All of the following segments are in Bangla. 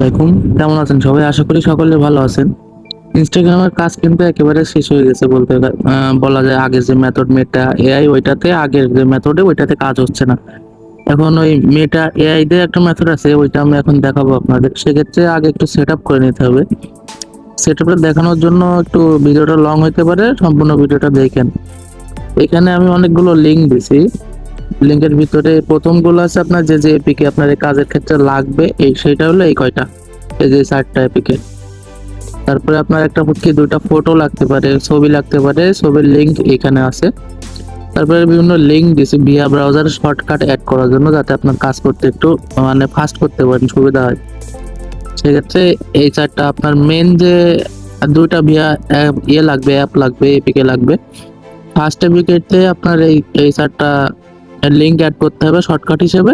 দেখুন, কেমন আছেন সবাই? আশা করি সকলে ভালো আছেন। ইনস্টাগ্রামের কাজ কিন্তু একেবারে শেষ হয়ে গেছে বলা যায়। আগের যে মেথড মেটা এআই, ওইটাতে আগের যে মেথডে ওইটাতে কাজ হচ্ছে না। এখন ওই মেটা এআই দের একটা মেথড আছে, ওইটা আমি এখন দেখাবো আপনাদের। সেক্ষেত্রে আগে একটু সেট আপ করে নিতে হবে। সেট আপটা দেখানোর জন্য একটু ভিডিওটা লং হতে পারে, সম্পূর্ণ ভিডিওটা দেখেন। এখানে আমি অনেকগুলো লিঙ্ক দিছি। লিঙ্কের ভিতরে প্রথমগুলো আছে আপনার যে যে এপিকে আপনার এই কাজের ক্ষেত্রে লাগবে, সেটা হলো এই কয়টা, এই যে 4টা এপিকে। তারপরে আপনার একটা কি দুইটা ফটো লাগতে পারে, ছবি লাগতে পারে, ছবির লিঙ্ক এখানে আছে। তারপরে বিভিন্ন লিঙ্ক দিছি ভিয়া ব্রাউজারে শর্টকাট অ্যাড করার জন্য, যাতে আপনার কাজ করতে একটু ফাস্ট করতে পারেন, সুবিধা হয়। সেক্ষেত্রে এই 4টা আপনার মেন যে দুইটা ভিয়া লাগবে, অ্যাপ লাগবে, এপিকে লাগবে। ফার্স্ট এপিকেতে আপনার এই 4টা লিঙ্ক অ্যাড করতে হবে শর্টকাট হিসেবে।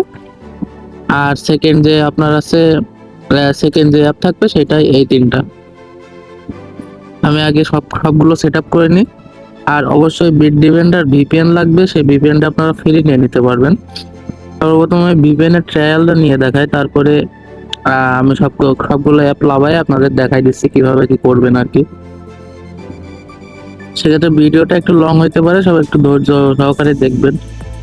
আর সেকেন্ড যে আপনার আছে, সেকেন্ড যে অ্যাপ থাকবে সেটাই এই 3টা। আমি আগে সবগুলো সেট আপ করে নিই। আর অবশ্যই বিট ডিফেন্ডার ভিপিএন লাগবে, সেই ভিপিএনটা আপনারা ফ্রি নিয়ে নিতে পারবেন। সর্বপ্রথম আমি ভিপিএন এর ট্রায়ালটা নিয়ে দেখাই, তারপরে আমি সবগুলো অ্যাপ লাভাই আপনাদের দেখাই দিচ্ছি কিভাবে কি করবেন আর কি। সেক্ষেত্রে ভিডিওটা একটু লং হইতে পারে, সবাই একটু ধৈর্য সহকারে দেখবেন।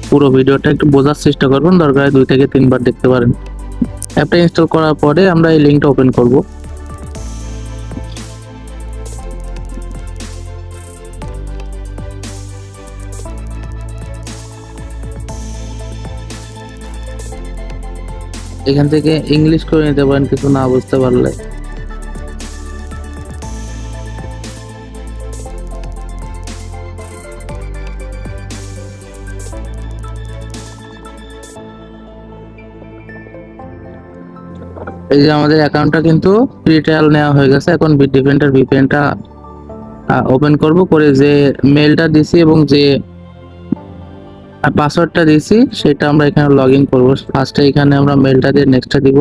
পুরো ভিডিওটা একটু বোঝার চেষ্টা করবেন, দরকার 2 থেকে 3 বার দেখতে পারেন। অ্যাপটা ইনস্টল করার পরে আমরা এই লিঙ্কটা ওপেন করব। এখান থেকে ইংলিশ করে নিতে পারেন কিছু না বুঝতে পারলে। এই যে আমাদের অ্যাকাউন্টটা কিন্তু ফ্রি ট্রায়াল নেওয়া হয়ে গেছে। এখন বিট ডিফেন্ডার ভিপিএনটা ওপেন করব, করে যে মেলটা দিছি এবং যে পাসওয়ার্ডটা দিছি সেটা আমরা এখানে লগ ইন করবো। ফার্স্টে এখানে আমরা মেলটা দিয়ে নেক্সটটা দিব,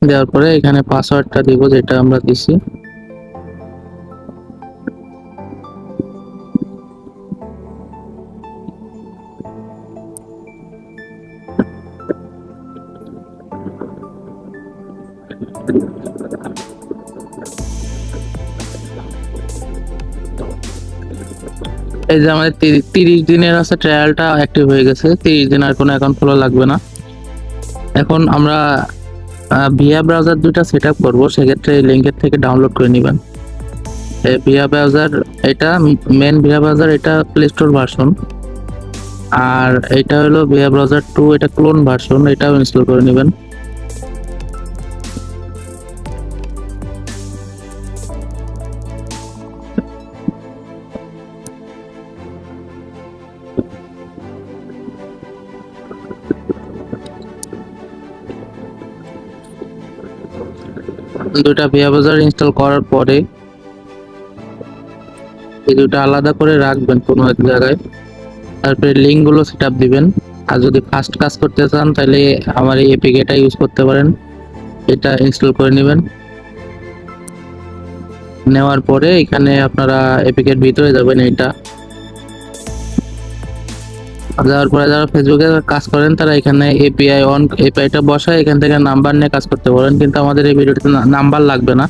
দেওয়ার পরে এখানে পাসওয়ার্ডটা দিব যেটা আমরা দিছি। এই যে আমাদের 30 দিনের আছে ট্রায়ালটা অ্যাক্টিভ হয়ে গেছে। 30 দিন আর কোনো অ্যাকাউন্ট খোলা লাগবে না। এখন আমরা ভিয়া ব্রাউজার দুইটা সেট আপ করবো, সেক্ষেত্রে এই লিঙ্কের থেকে ডাউনলোড করে নেবেন। ভিয়া ব্রাউজার এটা মেন ভিয়া ব্রাউজার, এটা প্লে স্টোর ভার্সন। আর এটা হলো ভিয়া ব্রাউজার 2, এটা ক্লোন ভার্সন, এটাও ইনস্টল করে নেবেন। দুইটা ভিয়া ব্রাউজার ইনস্টল করার পরে এই দুটো আলাদা করে রাখবেন কোনো এক জায়গায়। তারপরে লিঙ্ক গুলো সেট আপ দিবেন। আর যদি ফাস্ট কাজ করতে চান তাহলে আমার এই এপিকেটা ইউজ করতে পারেন, এটা ইনস্টল করে নেবেন। নেওয়ার পরে এখানে আপনারা এপিকের ভিতরে যাবেন, এটা যাওয়ার পরে যারা ফেসবুকে কাজ করেন তারা এখানে এপিআইটা বসায় এখান থেকে নাম্বার নিয়ে কাজ করতে পারেন। কিন্তু আমাদের এই ভিডিওতে নাম্বার লাগবে না,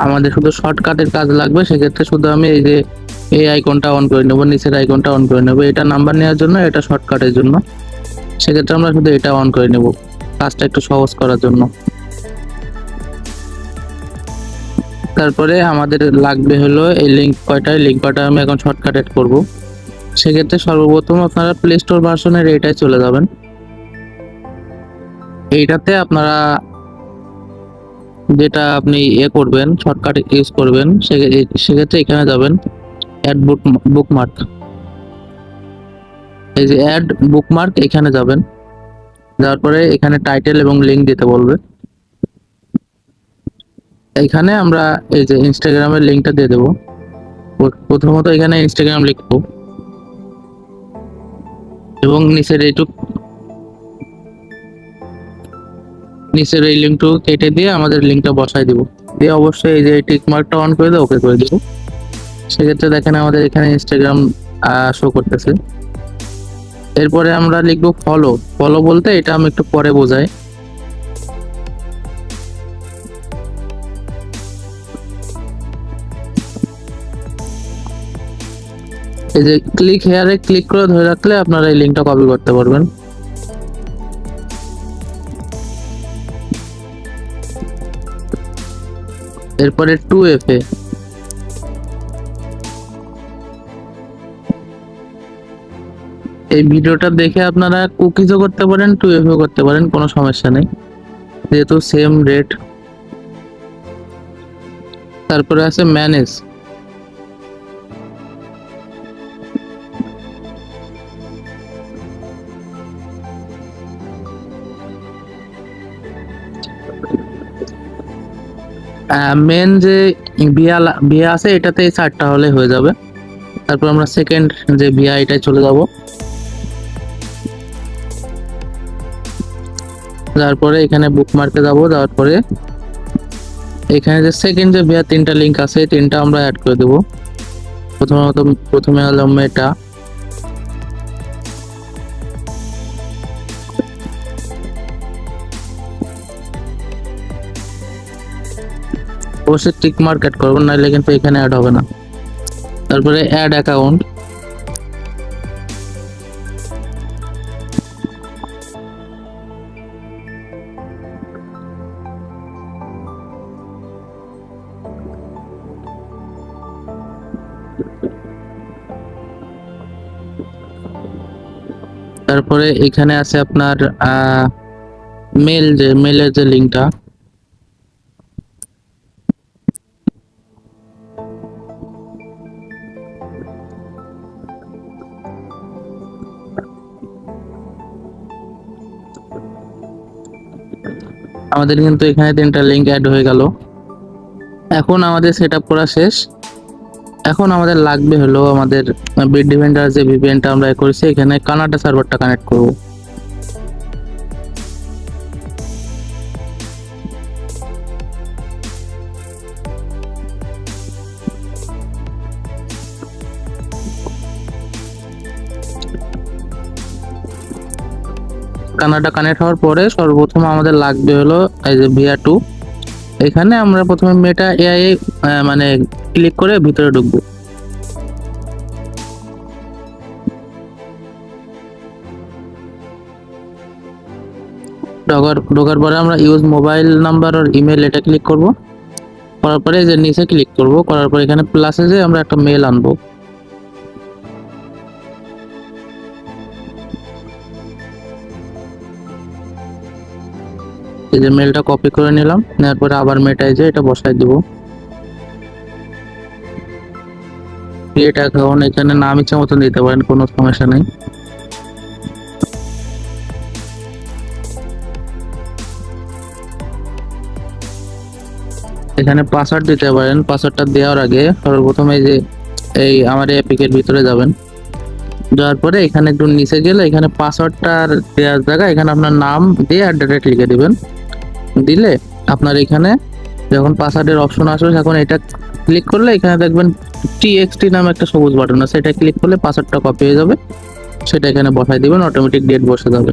আমাদের শুধু শর্টকাটের কাজ লাগবে। সেক্ষেত্রে শুধু আমি এই যে এই আইকনটা অন করে নেবো, নিচের আইকনটা অন করে নেবো। এটা নাম্বার নেওয়ার জন্য, এটা শর্টকাটের জন্য। সেক্ষেত্রে আমরা শুধু এটা অন করে নেব, কাজটা একটু সহজ করার জন্য। তারপরে আমাদের লাগবে হলো এই লিঙ্ক কয়টা আমি এখন শর্টকাট এড করবো। সেক্ষেত্রে সর্বপ্রথম আপনারা প্লে স্টোর ভার্সনের এটাই চলে যাবেন। এইটাতে আপনারা যেটা আপনি করবেন, শর্টকাট ইউজ করবেন, সেক্ষেত্রে এখানে যাবেন অ্যাড বুকমার্ক। এই যে অ্যাড বুকমার্ক, এখানে যাবেন। যাওয়ার পরে এখানে টাইটেল এবং লিঙ্ক দিতে বলবে। এখানে আমরা এই যে ইনস্টাগ্রামের লিঙ্কটা দিয়ে দেবো। প্রথমত এখানে ইনস্টাগ্রাম লিখবো এবং নিচের এই লিঙ্কটু কেটে দিয়ে আমাদের লিঙ্কটা বসাই দিব। দিয়ে অবশ্যই এই যে টিক মার্কটা অন করে দিয়ে ওকে করে দিব। সেক্ষেত্রে দেখেন আমাদের এখানে ইনস্টাগ্রাম শো করতেছে। এরপরে আমরা লিখবো ফলো। ফলো বলতে এটা আমি একটু পরে বোঝাই। এই যে ক্লিক হেয়ারে ক্লিক করে ধরে রাখলে আপনারা এই লিঙ্কটা কপি করতে পারবেন। এরপরে 2FA, এই ভিডিওটা দেখে আপনারা কুকিজও করতে পারেন, 2FA করতে পারেন, কোনো সমস্যা নেই, যেহেতু সেম রেট। তারপরে আছে ম্যানেজ। মেন যে ভিয়া আছে এটাতে 4টা হলে হয়ে যাবে। তারপর আমরা সেকেন্ড যে ভিয়া এটাই চলে যাব। তারপরে এখানে বুকমার্কে যাব, যাওয়ার পরে এখানে যে সেকেন্ড যে ভিয়া 3টা লিঙ্ক আছে, 3টা আমরা অ্যাড করে দেব। প্রথমে হলো মেটা, অবশ্যই টিক মার্ক অ্যাড করবেন, নাহলে কিন্তু এখানে অ্যাড হবে না। তারপরে অ্যাড অ্যাকাউন্ট, তারপরে এখানে আছে আপনার মেলের যে লিঙ্কটা, আমাদের কিন্তু এখানে 3টা লিঙ্ক অ্যাড হয়ে গেল। এখন আমাদের সেটআপ করা শেষ। এখন আমাদের লাগবে হলো আমাদের বিটডিফেন্ডার যে ভিপিএনটা আমরা করেছি, এখানে কানাডা সার্ভারটা কানেক্ট করব। কানাডা কানেক্ট হওয়ার পরে সর্বপ্রথম আমাদের লাগবে হলো এই যে ভিয়া 2। এখানে আমরা প্রথমে মেটা এআই মানে ক্লিক করে ভিতরে ঢুকবো। ঢোকার পরে আমরা ইউজ মোবাইল নাম্বার আর ইমেল এটা ক্লিক করব। করার পরে যে নিচে ক্লিক করব, করার পরে এখানে প্লাসে যে আমরা একটা মেল আনবো। এই যে মেলটা কপি করে নিলাম, নেওয়ার পরে আবার মেটায় যে এটা বসাই দিব। ক্রিয়েট অ্যাকাউন্ট, এখানে নাম ইচ্ছা মতন দিতে পারেন, কোনো সমস্যা নেই। এখানে পাসওয়ার্ড দিতে পারেন। পাসওয়ার্ডটা দেওয়ার আগে সর্বপ্রথম এই আমার এপিকের ভিতরে যাবেন। যাওয়ার পরে এখানে একটু নিচে গেলে এখানে পাসওয়ার্ডটা দেওয়ার জায়গা, এখানে আপনার নাম দিয়ে @ লিখে দিবেন। দিলে আপনার এখানে যখন পাসওয়ার্ডের অপশন আসবে, এখন এটা ক্লিক করলে এখানে দেখবেন টিএক্সটি নামে একটা সবুজ বাটন আছে, এটা ক্লিক করলে পাসওয়ার্ডটা কপি হয়ে যাবে, সেটা এখানে বসাই দিবেন, অটোমেটিক ডেট বসে যাবে।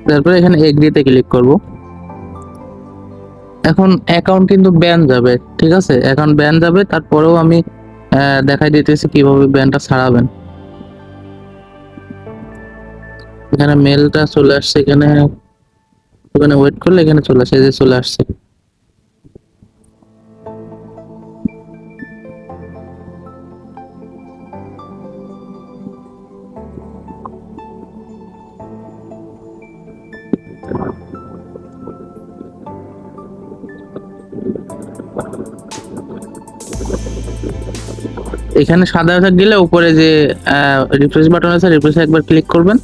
তারপরে এখানে এগ্রিতে ক্লিক করব। এখন অ্যাকাউন্ট কিন্তু ব্যান যাবে, ঠিক আছে, অ্যাকাউন্ট ব্যান যাবে। তারপরেও আমি দেখাই দিতেছি কিভাবে ব্যানটা ছাড়াবেন। এখানে মেলটা চলে আসছে, এখানে ওয়েট করলে এখানে চলে আসে, যে চলে আসছে। এখানে সাদা দাগ দিলে উপরে যে রিফ্রেশ বাটন আছে, রিফ্রেশে একবার ক্লিক করবেন,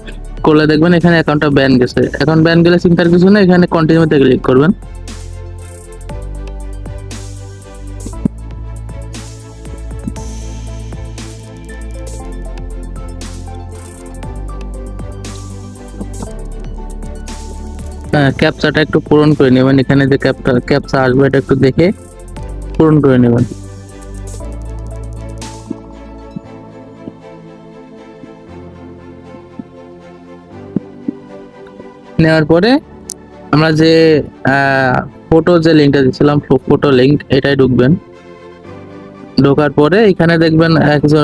করলে দেখবেন এখানে অ্যাকাউন্টটা ব্যান গেছে। এখন ব্যান গেলে চিন্তার কিছু নেই, এখানে কন্টিনিউতে ক্লিক করবেন। ক্যাপচাটা একটু পূরণ করে নেবেন, এখানে যে ক্যাপচা আসবে এটা একটু দেখে পূরণ করে নেবেন। নেওয়ার পরে আমরা যে ফটো যে লিঙ্কটা দিয়েছিলাম, ফটো লিঙ্ক, এটাই ঢুকবেন। ঢোকার পরে এখানে দেখবেন কিছু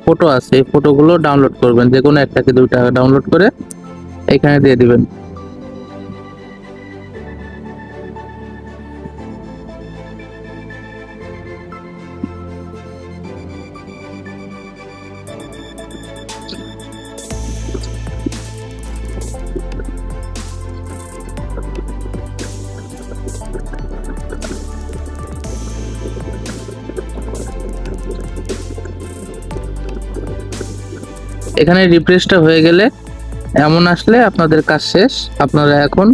ফটো আছে, এই ফটোগুলো ডাউনলোড করবেন, যে কোনো একটাকে দুইটা ডাউনলোড করে এখানে দিয়ে দিবেন। এখানে রিফ্রেশটা হয়ে গেলে এমন আসলে আপনাদের কাজ শেষ। আপনারা এখন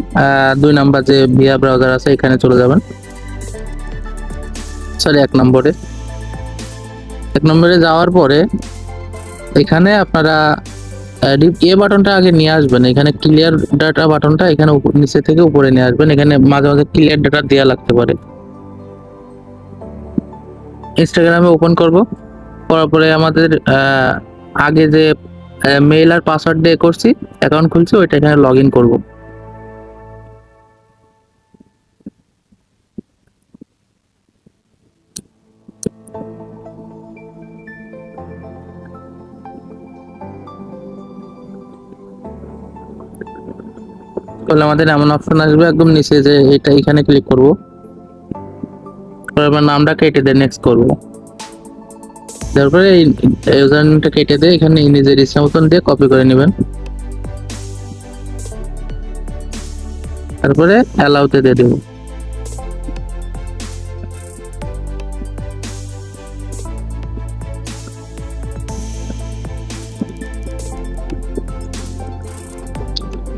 2 নাম্বার যে ভিআর ব্রাউজার আছে এখানে চলে যাবেন, সরি 1 নম্বরে যাওয়ার পরে এখানে আপনারা এ বাটনটা আগে নিয়ে আসবেন। এখানে ক্লিয়ার ডাটা বাটনটা এখানে নিচে থেকে উপরে নিয়ে আসবেন। এখানে মাঝে মাঝে ক্লিয়ার ডাটা দেওয়া লাগতে পারে। ইনস্টাগ্রামে ওপেন করব, করার পরে আমাদের আগে যে মেইল আর পাসওয়ার্ড দিয়ে করছি অ্যাকাউন্ট খুলছি, ওইটা এখানে লগ ইন করবো। তাহলে আমাদের এমন অপশন আসবে একদম নিচে, যে এটা এখানে ক্লিক করব, তারপর নামটা কেটে দিয়ে নেক্সট করব। তারপরে এই ইউজার নেমটা কেটে দিয়ে এখানে নিজের ইচ্ছা মতন দিয়ে কপি করে নেবেন। তারপরে অ্যালাউতে দিয়ে দেব।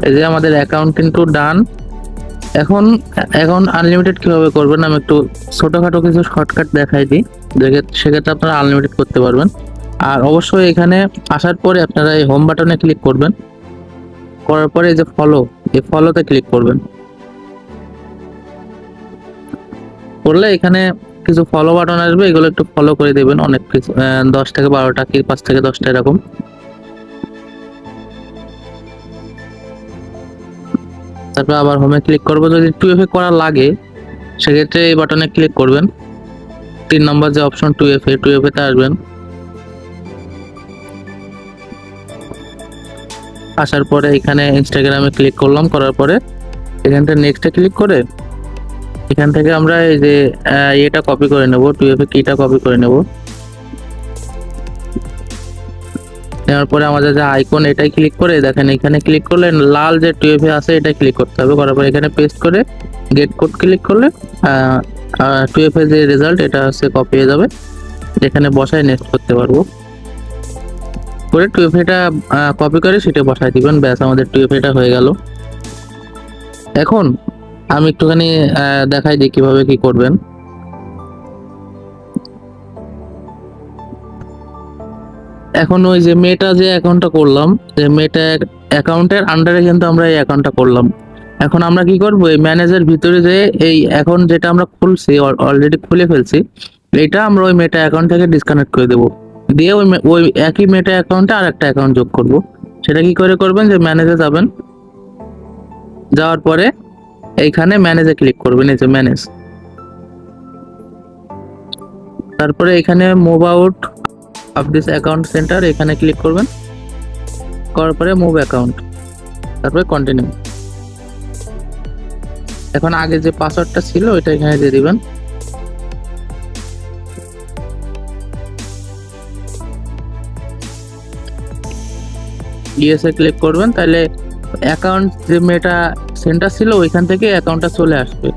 এই যে আমাদের অ্যাকাউন্ট কিন্তু ডান। এখন আনলিমিটেড কিভাবে করবেন আমি একটু ছোটখাটো কিছু শর্টকাট দেখাই দিই, সেক্ষেত্রে আপনারা আনলিমিটেড করতে পারবেন। আর অবশ্যই এখানে আসার পরে আপনারা এই হোম বাটনে ক্লিক করবেন, করার পরে এই যে এই ফলোতে ক্লিক করবেন। করলে এখানে কিছু ফলো বাটন আসবে, এগুলো একটু ফলো করে দেবেন। অনেক কিছু 10 থেকে 12টা কি 5 থেকে 10টা এরকম। তারপর আবার হোমে ক্লিক করবো। যদি 2FA করা লাগে সেক্ষেত্রে এই বাটনে ক্লিক করবেন। 3 নম্বর যে অপশন 2FA তে আসবেন। আসার পরে এখানে ইনস্টাগ্রামে ক্লিক করলাম, করার পরে এখানটা নেক্সটে ক্লিক করে এখান থেকে আমরা এই যে এটা কপি করে নেব, 2FA কিটা কপি করে নেব। নেওয়ার পরে আমাদের যে আইকন এটাই ক্লিক করে দেখেন, এখানে ক্লিক করলে লাল যে 2FA আছে এটা ক্লিক করতে হবে। করার পরে এখানে পেস্ট করে গেট কোড ক্লিক করলে 2FA যে রেজাল্ট এটা হচ্ছে কপি হয়ে যাবে, এখানে বসায় নেক্সট করতে পারবো। করে 2FA টা কপি করে সেটা বসায় দিবেন, ব্যাস আমাদের 2FA টা হয়ে গেল। এখন আমি একটুখানি দেখাই দিই কিভাবে কি করবেন। এখন ওই যে মেটা যে অ্যাকাউন্টটা করলাম, যে মেটা অ্যাকাউন্টের আন্ডারে কিন্তু আমরা এই অ্যাকাউন্টটা করলাম। এখন আমরা কি করব, এই ম্যানেজের ভিতরে যে এই অ্যাকাউন্ট যেটা আমরা খুলছি অলরেডি খুলে ফেলছি, এটা আমরা ওই মেটা অ্যাকাউন্ট থেকে ডিসকানেক্ট করে দেব, দিয়ে ওই একই মেটা অ্যাকাউন্টে আর একটা অ্যাকাউন্ট যোগ করব। সেটা কি করে করবেন, যে ম্যানেজে যাবেন, যাওয়ার পরে এইখানে ম্যানেজে ক্লিক করবেন, এই যে ম্যানেজ। তারপরে এখানে move out of this account centre এখানে ক্লিক করবেন, করার পরে মুভ অ্যাকাউন্ট, তারপরে কন্টিনিউ। এখন আগে যে পাসওয়ার্ডটা ছিল ওইটা এখানে দিয়ে দিবেন। ইয়েসে ক্লিক করবেন, তাহলে অ্যাকাউন্ট যে মেটা সেন্টার ছিল ওইখান থেকে অ্যাকাউন্টটা চলে আসবে।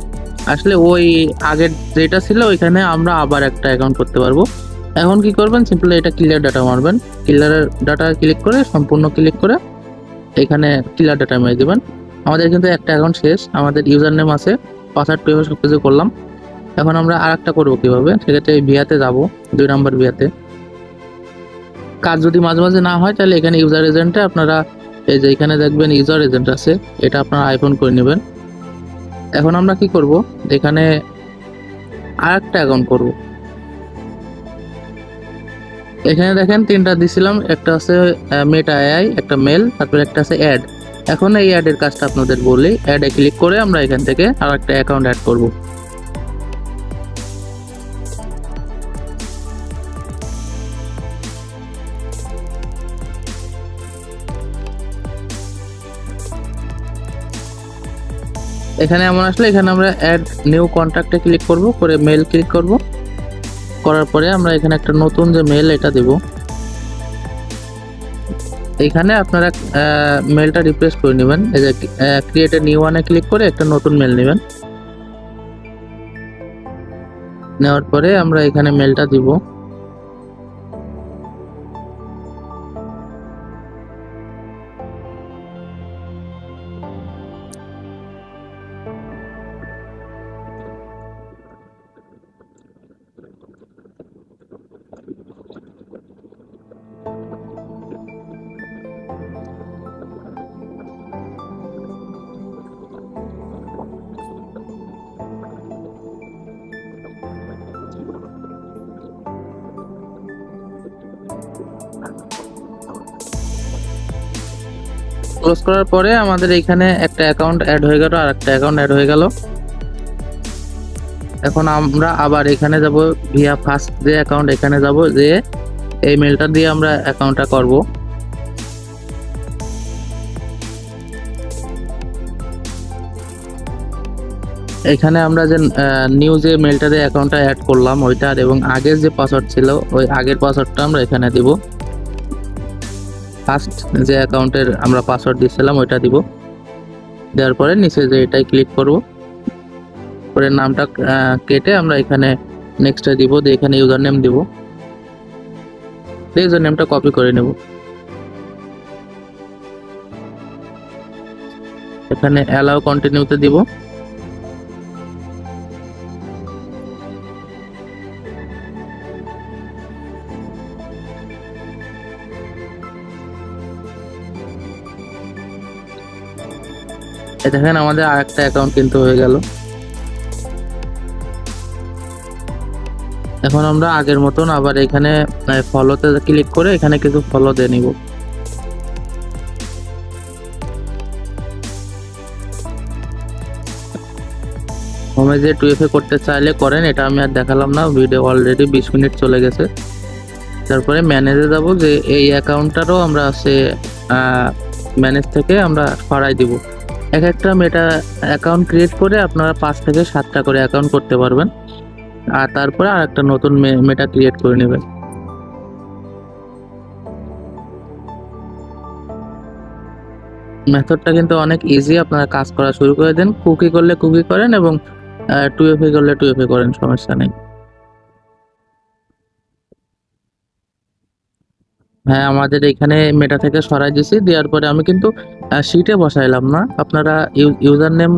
আসলে ওই আগের যেটা ছিল ওইখানে আমরা আবার একটা অ্যাকাউন্ট করতে পারবো। এখন কি করবেন, সিম্পলি এটা ক্লিয়ার ডাটা মারবেন। ক্লিয়ার ডাটা ক্লিক করে সম্পূর্ণ ক্লিক করে এখানে ক্লিয়ার ডাটা মেরে দেবেন। আমাদের কিন্তু একটা অ্যাকাউন্ট শেষ, আমাদের ইউজার নেম আছে, পাসওয়ার্ড পেয়ে সব কিছু করলাম। এখন আমরা আর একটা করবো কিভাবে, সেক্ষেত্রে ভিয়াতে যাবো, 2 নম্বর ভিয়াতে। কাজ যদি মাঝে মাঝে না হয় তাহলে এখানে ইউজার এজেন্টে আপনারা এই যে এখানে দেখবেন ইউজার এজেন্ট আছে, এটা আপনারা আইফোন করে নেবেন। এখন আমরা কি করব, এখানে আর একটা অ্যাকাউন্ট করব। এখানে দেখেন 3টা দিছিলাম, একটা আছে মেটা এআই, একটা মেল, তারপর একটা আছে অ্যাড। এখন এই অ্যাডের কাজটা আপনাদের বলি। অ্যাডে ক্লিক করে আমরা এখান থেকে আর একটা অ্যাকাউন্ট অ্যাড করব। এখানে এমন আসলে এখানে আমরা অ্যাড নিউ কন্ট্যাক্টে ক্লিক করব, করে মেল ক্লিক করব। করার পরে আমরা এখানে একটা নতুন যে মেল এটা দেব। এখানে আপনারা মেলটা রিপ্লেস করে নেবেন। এই যে ক্রিয়েট এ নিউ ওয়ানে ক্লিক করে একটা নতুন মেল নেবেন। নেওয়ার পরে আমরা এখানে মেলটা দিব। ক্লোজ করার পরে আমাদের এখানে একটা অ্যাকাউন্ট অ্যাড হয়ে গেল, আর একটা অ্যাকাউন্ট অ্যাড হয়ে গেল। এখন আমরা আবার এখানে যাব, ভিয়া ফার্স্ট যে অ্যাকাউন্ট এখানে যাব, যে এই মেলটা দিয়ে আমরা অ্যাকাউন্টটা করব। এখানে আমরা যে নিউ যে মেলটা দিয়ে অ্যাকাউন্টটা অ্যাড করলাম ওইটার, এবং আগের যে পাসওয়ার্ড ছিল ওই আগের পাসওয়ার্ডটা আমরা এখানে দিব। ফার্স্ট যে অ্যাকাউন্টের আমরা পাসওয়ার্ড দিয়েছিলাম ওইটা দিব। দেওয়ার পরে নিচে যে এটাই ক্লিক করব, করে নামটা কেটে আমরা এখানে নেক্সটে দিব, দিয়ে এখানে ইউজার নেম দিব। ইউজার নেমটা কপি করে নেব। এখানে অ্যালাউ কন্টিনিউতে দিব। দেখেন আমাদের আরেকটা অ্যাকাউন্ট কিন্তু হয়ে গেল। এখন আমরা আগের মতন আবার এখানে ফলোতে ক্লিক করে এখানে কিছু ফলো দিয়ে নিব। হোমে যে 2FA করতে চাইলে করেন, এটা আমি আর দেখালাম না, ভিডিও অলরেডি 20 মিনিট চলে গেছে। তারপরে ম্যানেজে যাব, যে এই অ্যাকাউন্টটারও আমরা আছে ম্যানেজ থেকে আমরা সরাই দিব। এক একটা মেটা অ্যাকাউন্ট ক্রিয়েট করে আপনারা 5 থেকে 7টা করে অ্যাকাউন্ট করতে পারবেন, আর তারপরে আর একটা নতুন মেটা ক্রিয়েট করে নেবেন। মেথডটা কিন্তু অনেক ইজি, আপনারা কাজ করা শুরু করে দেন। কুকি করলে কুকি করেন এবং 2FA করলে 2FA করেন, সমস্যা নেই। হ্যাঁ, আমাদের এখানে মেটা থেকে সরাই দিয়েছি। দেওয়ার পরে আমি কিন্তু শিটে বসাইলাম না, আপনারা ইউজার নেম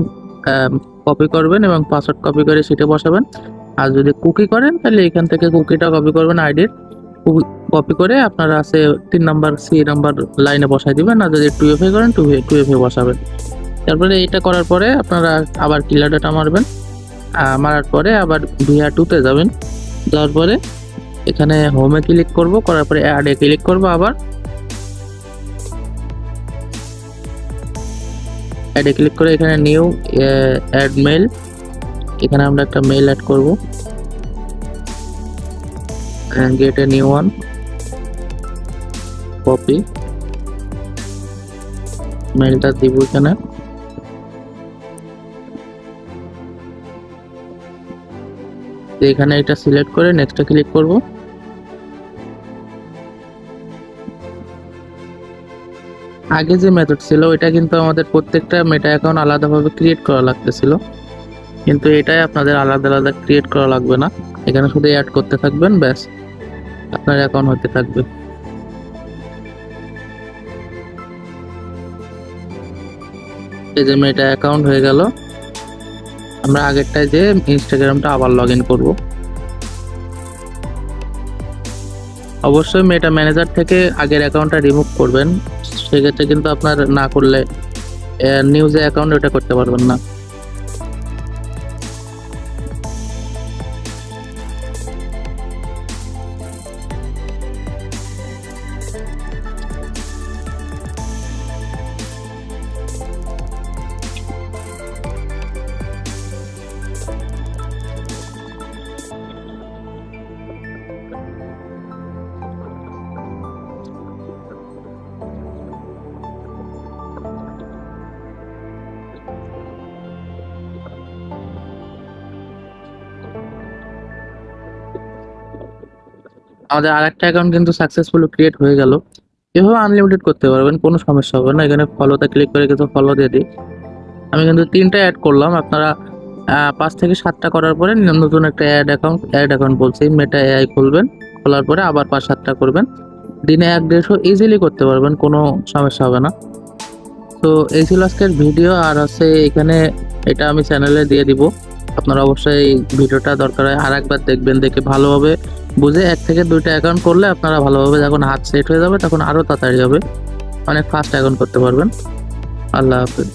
কপি করবেন এবং পাসওয়ার্ড কপি করে শিটে বসাবেন। আর যদি কুকি করেন তাহলে এখান থেকে কুকিটা কপি করবেন, আইডির কপি করে আপনারা আছে 3 নাম্বার সি নাম্বার লাইনে বসাই দিবেন। আর যদি 2FA করেন 2FA বসাবেন। তারপরে এটা করার পরে আপনারা আবার কিলার ডাটা মারবেন। মারার পরে আবার VR2 তে যাবেন। যাওয়ার পরে এখানে হোমে ক্লিক করব, করার পরে অ্যাডে ক্লিক করব। আবার অ্যাডে ক্লিক করে এখানে নিউ অ্যাড মেল, এখানে আমরা একটা মেল অ্যাড করব। Gate a new one, copy মেলটা দিব এখানে। এখানে এটা সিলেক্ট করে নেক্সটে ক্লিক করব। আগে যে মেথড ছিল ওইটা কিন্তু আমাদের প্রত্যেকটা মেটা অ্যাকাউন্ট আলাদাভাবে ক্রিয়েট করা লাগতেছিল, কিন্তু এটাই আপনাদের আলাদা আলাদা ক্রিয়েট করা লাগবে না। এখানে শুধু অ্যাড করতে থাকবেন, ব্যাস আপনার অ্যাকাউন্ট হতে থাকবে। এই যে মেটা অ্যাকাউন্ট হয়ে গেল। আমরা আগেরটায় যে ইনস্টাগ্রামটা আবার লগ ইন করবো। অবশ্যই মেটা ম্যানেজার থেকে আগের অ্যাকাউন্টটা রিমুভ করবেন, সেক্ষেত্রে কিন্তু আপনার না করলে নিউ যে অ্যাকাউন্ট ওটা করতে পারবেন না। আমাদের আরেকটা অ্যাকাউন্ট কিন্তু সাকসেসফুলি ক্রিয়েট হয়ে গেল। এভাবে আনলিমিটেড করতে পারবেন, কোনো সমস্যা হবে না। এখানে ফলোতে ক্লিক করে কিছু ফলো দিয়ে দিই। আমি কিন্তু 3টা অ্যাড করলাম। আপনারা 5 থেকে 7টা করার পরে নতুন একটা অ্যাড অ্যাকাউন্ট বলছি মেটা এআই খুলবেন। খোলার পরে আবার 5-7টা করবেন। দিনে 1-150 ইজিলি করতে পারবেন, কোনো সমস্যা হবে না। তো এই ছিল আজকের ভিডিও। আর হচ্ছে এখানে এটা আমি চ্যানেলে দিয়ে দিব। আপনারা অবশ্যই এই ভিডিওটা দরকার হয় আর একবার দেখবেন, দেখে ভালোভাবে বুঝে 1 থেকে 2টা অ্যাকাউন্ট করলে আপনারা ভালোভাবে যখন হাত সেট হয়ে যাবে তখন আরো তাড়াতাড়ি হবে, অনেক ফাস্ট অ্যাকাউন্ট করতে পারবেন। আল্লাহ হাফেজ।